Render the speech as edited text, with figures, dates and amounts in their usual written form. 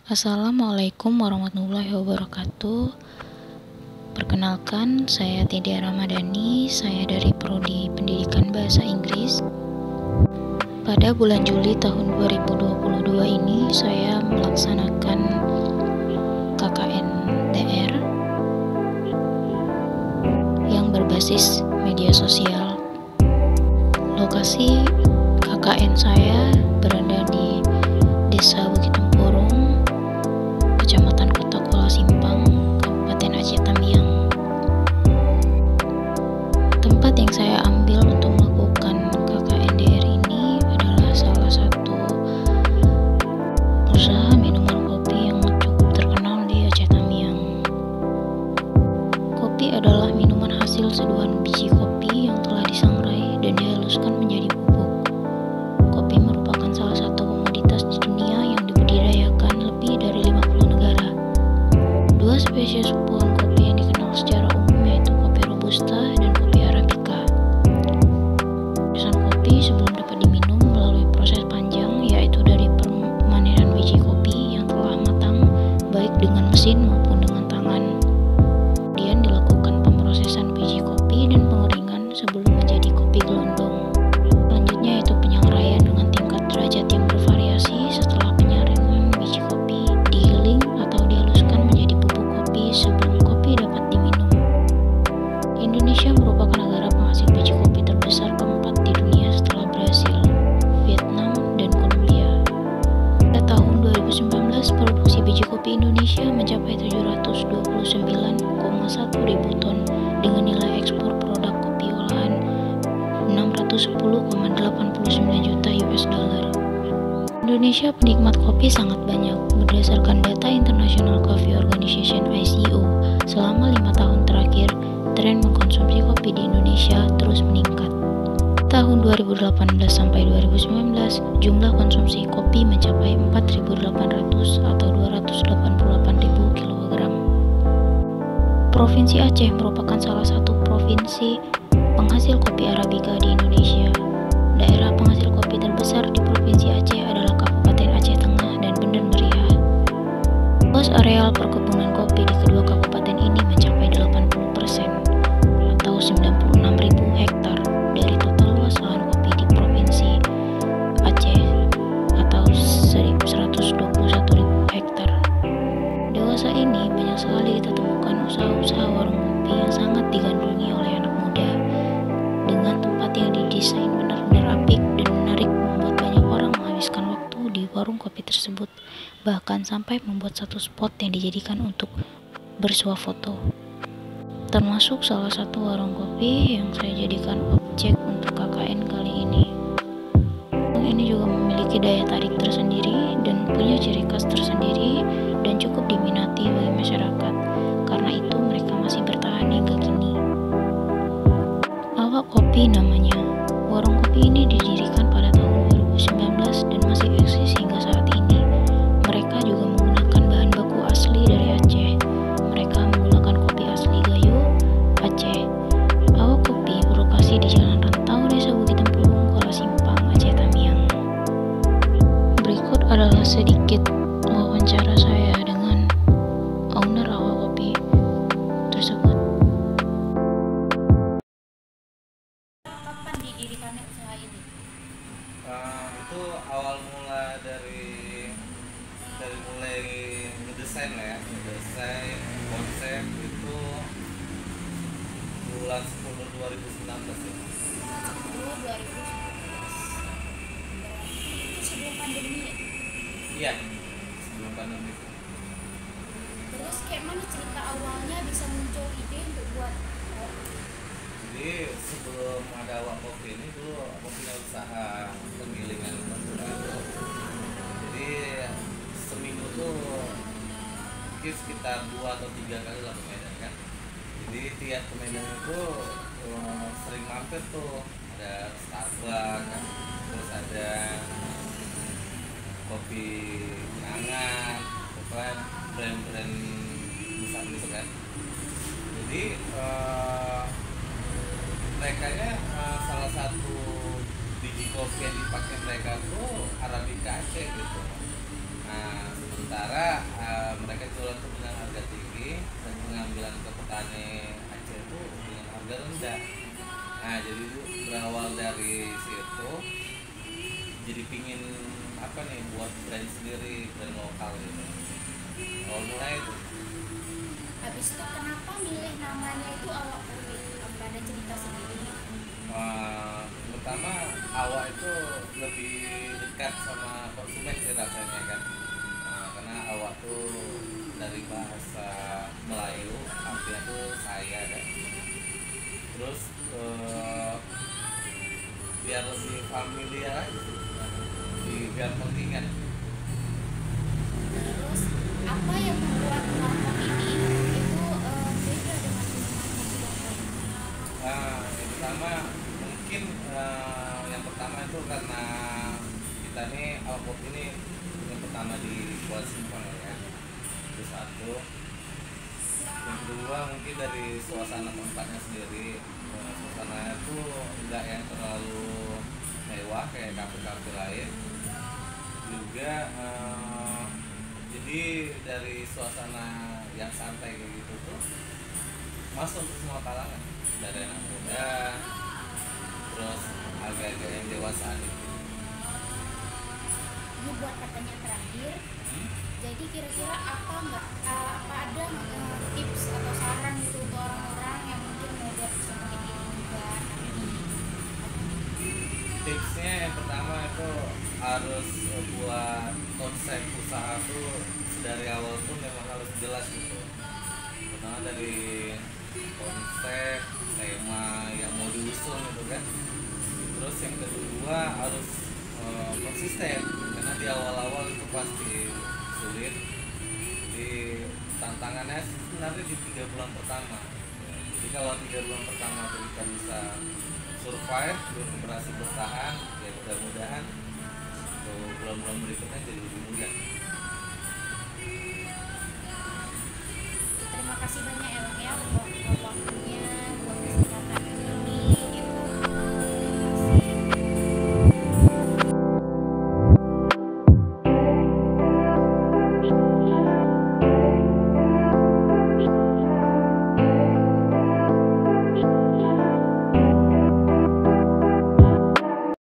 Assalamualaikum warahmatullahi wabarakatuh. Perkenalkan, saya Tidia Ramadhani. Saya dari Prodi Pendidikan Bahasa Inggris. Pada bulan Juli tahun 2022 ini, saya melaksanakan KKN DR yang berbasis media sosial. Lokasi KKN saya berada di Desa Bukit Tempurung, Kecamatan Kota Kuala Simpang, Kabupaten Aceh Tamiang. Tempat yang saya ambil untuk melakukan KKNDR ini adalah salah satu usaha minuman kopi yang cukup terkenal di Aceh Tamiang. Kopi adalah minuman hasil seduhan biji kopi yang telah disangrai dan dihaluskan menjadi bubuk. Kopi merupakan salah satu komoditas di dunia yang dibudidayakan lebih dari 50 negara. Dua spesies pohon kopi yang dikenal secara umum yaitu kopi Robusta dan kopi Arabica. Proses kopi sebelum dapat diminum melalui proses panjang, yaitu dari pemanenan biji kopi yang telah matang baik dengan mesin maupun dengan tangan. Kemudian dilakukan pemrosesan biji kopi dan pengeringan sebelum menjadi kopi gelondong. Selanjutnya yaitu penyangraian dengan tingkat derajat yang bervariasi. Setelah penyaringan biji kopi digiling atau dihaluskan menjadi bubuk kopi sebelum kopi dapat diminum. Indonesia merupakan negara penghasil biji kopi terbesar keempat di dunia setelah Brasil, Vietnam, dan Kolombia. Pada tahun 2019, produksi biji kopi Indonesia mencapai 729,1 ribu ton dengan nilai ekspor produk kopi olahan 610,89 juta US dollar. Indonesia penikmat kopi sangat banyak. Berdasarkan data International Coffee Organization (ICO), selama 5 tahun terakhir, tren mengkonsumsi kopi di Indonesia terus meningkat. Tahun 2018 sampai 2019, jumlah konsumsi kopi mencapai 4.800 atau 288.000 kg. Provinsi Aceh merupakan salah satu provinsi penghasil kopi Arabica di Indonesia. Daerah penghasil kopi terbesar di Provinsi Aceh adalah Kabupaten Aceh Tengah dan Banda Meriah. Luas areal perkebunan kopi di kedua kabupaten ini mencapai 80% atau 96.000 hektar dari total luas lahan kopi di Provinsi Aceh atau 121.000 hektar. Dewasa ini banyak sekali kita temukan usaha-usaha warung kopi yang sangat digandrungi oleh anak muda, dengan tempat yang didesain benar-benar apik dan menarik, membuat banyak orang menghabiskan waktu di warung kopi tersebut, bahkan sampai membuat satu spot yang dijadikan untuk bersuah foto. Termasuk salah satu warung kopi yang saya jadikan objek untuk KKN kali ini. Warung ini juga memiliki daya tarik tersendiri dan punya ciri khas tersendiri dan cukup diminati bagi masyarakat. Karena itu mereka masih bertahan hingga kini. Awak Kopi namanya. Warung kopi ini didirikan pada tahun 2019 dan masih eksis hingga saat ini. Mereka juga menggunakan bahan baku asli dari Aceh. Mereka menggunakan kopi asli Gayo, Aceh. Awak Kopi berlokasi di Jalan Rantau, Desa Bukit Tempurung, Kuala Simpang, Aceh Tamiang. Berikut adalah sedikit wawancara saya dengan owner Awak Kopi tersebut. Kapan didirikannya usaha ini? Itu awal mula dari mulai ngedesain lah ya, ngedesain konsep itu bulan 10 2019 ya. 2019. Itu sebelum pandemi ya? Iya, sebelum pandemi. Terus kayak mana cerita awalnya bisa muncul ide untuk buat Jadi sebelum ada Awak Kopi ini dulu aku punya usaha penggilingan batu itu. Jadi seminggu tuh mungkin sekitar 2 atau 3 kali lah ke Medan kan. Jadi tiap ke Medan itu sering mampir tuh, ada Starbucks kan, terus ada kopi kenangan, pokoknya brand-brand besar gitu kan. Jadi mereka salah satu biji kopi yang dipakai mereka tuh Arabica Aceh gitu. Nah sementara mereka jualan tuh dengan harga tinggi dan pengambilan ke petani Aceh itu dengan harga rendah. Nah jadi itu berawal dari situ, jadi pingin apa nih buat brand sendiri, brand lokal gitu. Kalau mulai itu Habis itu kenapa milih namanya itu awak putih? Apa ada cerita sendiri? pertama awak itu lebih dekat sama konsumen sih rasanya kan. Karena awak tuh dari bahasa Melayu artinya tuh saya kan. Terus biar lebih familiar aja sih, biar pentingan. Terus apa yang membuat kelompok ini itu beda dengan minuman kopi yang lain? Yang pertama mungkin yang pertama itu karena kita nih Alpot ini yang pertama dibuat simpang ya, itu satu. Yang kedua mungkin dari suasana tempatnya sendiri. Suasana itu enggak yang terlalu mewah kayak kafe-kafe lain juga. Jadi dari suasana yang santai kayak gitu tuh masuk ke semua kalangan, dari anak muda terus agak-agak yang dewasaan itu. Ini buat pertanyaan terakhir. Jadi kira-kira apa ada tips atau saran gitu untuk orang-orang yang mungkin mau buat usaha ini juga? Tipsnya yang pertama itu harus buat konsep usaha tuh dari awal tuh memang harus jelas gitu. Pertama dari konsep, tema yang mau diusung gitu kan. Terus yang kedua harus konsisten, karena di awal-awal itu pasti sulit. Di tantangannya sebenarnya di 3 bulan pertama. Jadi kalau 3 bulan pertama itu kita bisa survive, berhasil bertahan, ya mudah-mudahan untuk bulan-bulan berikutnya jadi lebih mudah. Terima kasih banyak ya Bang ya